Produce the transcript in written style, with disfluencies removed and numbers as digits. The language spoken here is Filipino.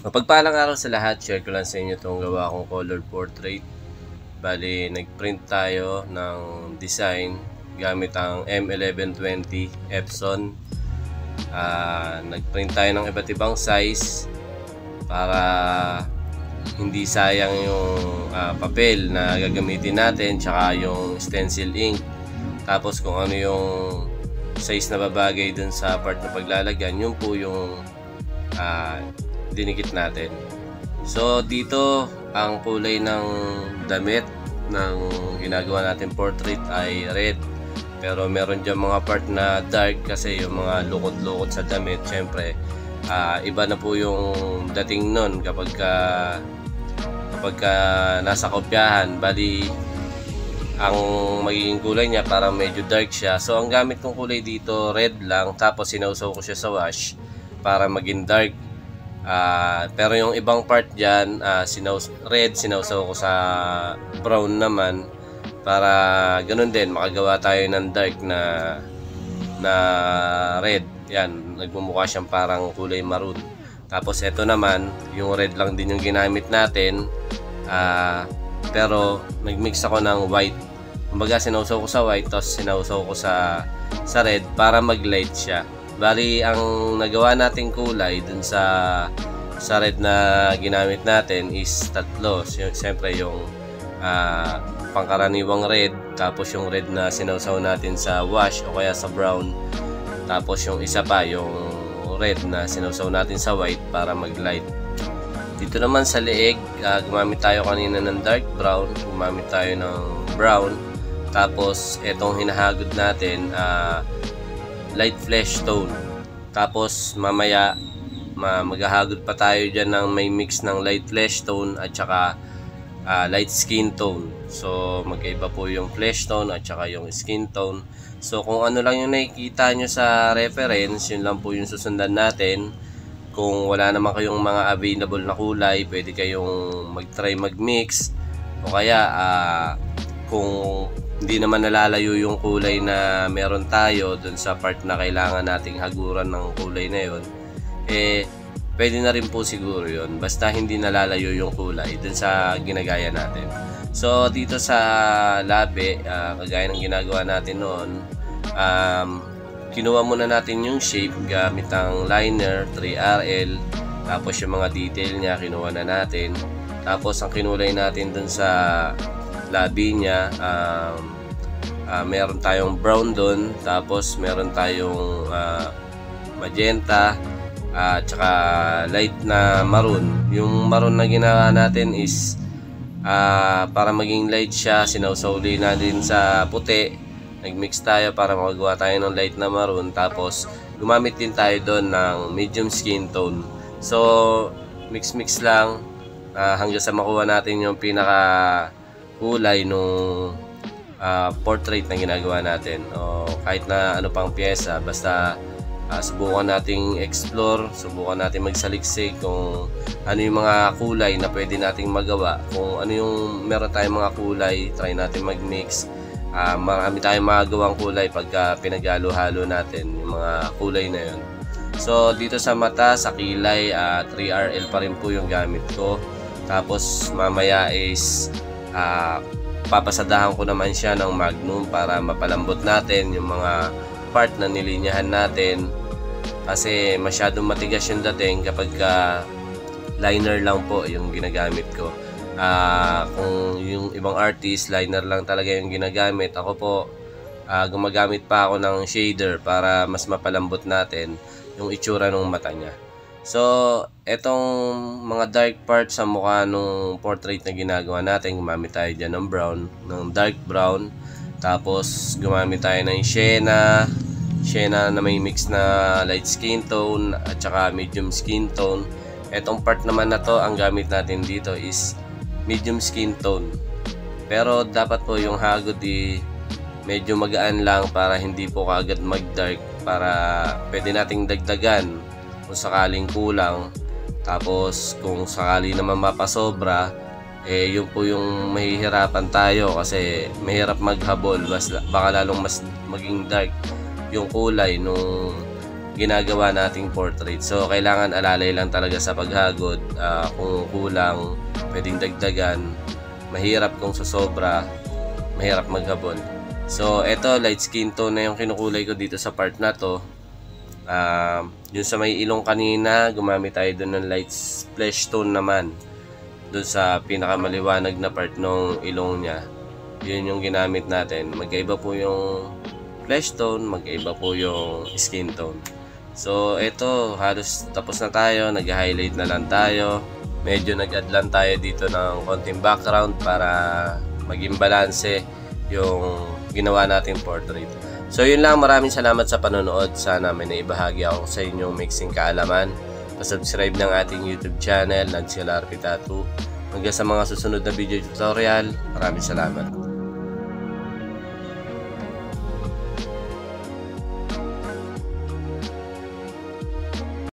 Mapagpalang araw sa lahat, share ko lang sa inyo itong gawa kong color portrait. Bali, nagprint tayo ng design gamit ang M1120 Epson. Nagprint tayo ng iba't ibang size para hindi sayang yung papel na gagamitin natin, tsaka yung stencil ink. Tapos kung ano yung size na babagay dun sa part na paglalagyan, yun po yung dinikit natin. So dito ang kulay ng damit ng ginagawa natin portrait ay red, pero meron dyan mga part na dark kasi yung mga lukot-lukot sa damit. Syempre iba na po yung dating nun kapag nasa kopyahan. Bali ang magiging kulay niya parang medyo dark siya. So ang gamit kong kulay dito red lang, tapos sinawsaw ko siya sa wash para maging dark. Pero yung ibang part dyan, red, sinawsaw ko sa brown naman para ganun din makagawa tayo ng dark na red. Yan, nagmumukha siyang parang kulay maroon. Tapos ito naman, yung red lang din yung ginamit natin, pero nagmix ako ng white. Kumbaga sinawsaw ko sa white, tapos sinawsaw ko sa red para mag-light siya. Bali, ang nagawa nating kulay dun sa red na ginamit natin is tatlo. Siyempre yung pangkaraniwang red, tapos yung red na sinawsaw natin sa wash o kaya sa brown, tapos yung isa pa yung red na sinawsaw natin sa white para mag-light. Dito naman sa leeg, gumamit tayo kanina ng dark brown, gumamit tayo ng brown, tapos etong hinahagod natin light flesh tone. Tapos mamaya maghahagod pa tayo dyan ng may mix ng light flesh tone at saka light skin tone. So magkaiba po yung flesh tone at saka yung skin tone. So kung ano lang yung nakikita nyo sa reference, yun lang po yung susundan natin. Kung wala naman kayong mga available na kulay, pwede kayong mag-try mag-mix, o kaya kung hindi naman nalalayo yung kulay na meron tayo dun sa part na kailangan nating haguran ng kulay na yun, pwede na rin po siguro yun, basta hindi nalalayo yung kulay dun sa ginagaya natin. So dito sa labi, kagaya ng ginagawa natin noon, kinuha muna natin yung shape gamit ang liner 3RL, tapos yung mga detail niya kinuha na natin. Tapos ang kinulay natin dun sa labi niya, meron tayong brown doon, tapos meron tayong magenta, tsaka light na maroon. Yung maroon na ginawa natin is para maging light siya, sinawsawli na din sa puti, nagmix tayo para magawa tayo ng light na maroon. Tapos gumamit din tayo doon ng medium skin tone. So mix lang hanggang sa makuha natin yung pinaka kulay nung portrait na ginagawa natin, o kahit na ano pang pyesa. Basta subukan nating explore, subukan nating magsaliksik kung ano yung mga kulay na pwede nating magawa. Kung ano yung meron tayong mga kulay, try natin mag-mix. Marami tayong magagawang kulay pagka pinaghalo-halo natin yung mga kulay na yun. So dito sa mata, sa kilay, 3RL pa rin po yung gamit ko. Tapos mamaya is papasadahan ko naman siya ng Magnum para mapalambot natin yung mga part na nilinyahan natin, kasi masyadong matigas yung dating kapag liner lang po yung ginagamit ko. Kung yung ibang artist liner lang talaga yung ginagamit, ako po gumagamit pa ako ng shader para mas mapalambot natin yung itsura ng mata niya. So etong mga dark parts sa mukha nung portrait na ginagawa natin, gumamit tayo dyan ng brown, ng dark brown. Tapos gumamit tayo ng sienna na may mix na light skin tone at saka medium skin tone. Etong part naman na to, ang gamit natin dito is medium skin tone, pero dapat po yung hagod medyo magaan lang para hindi po kaagad mag dark, para pwede nating dagdagan kung sakaling kulang. Tapos kung sakali naman mapasobra, yun po yung mahihirapan tayo, kasi mahirap maghabol, baka lalong mas maging dark yung kulay nung ginagawa nating portrait. So kailangan alalay lang talaga sa paghagod. Kung kulang, pwedeng dagdagan. Mahirap kung susobra, mahirap maghabon. So eto, light skin tone na yung kinukulay ko dito sa part na to. Yung sa may ilong kanina, gumamit tayo doon ng light flesh tone naman. Doon sa pinakamaliwanag na part ng ilong niya, yun yung ginamit natin. Magkaiba po yung flesh tone, magkaiba po yung skin tone. So eto, halos tapos na tayo. Nag-highlight na lang tayo. Medyo nag-add lang tayo dito ng konting background para maging balanse yung ginawa nating portrait. So yun lang, maraming salamat sa panonood. Sana may naibahagi ako sa inyong mixing kaalaman. Pa-subscribe ng ating YouTube channel, Nancy LRP Tattoo. Hanggang sa mga susunod na video tutorial, maraming salamat.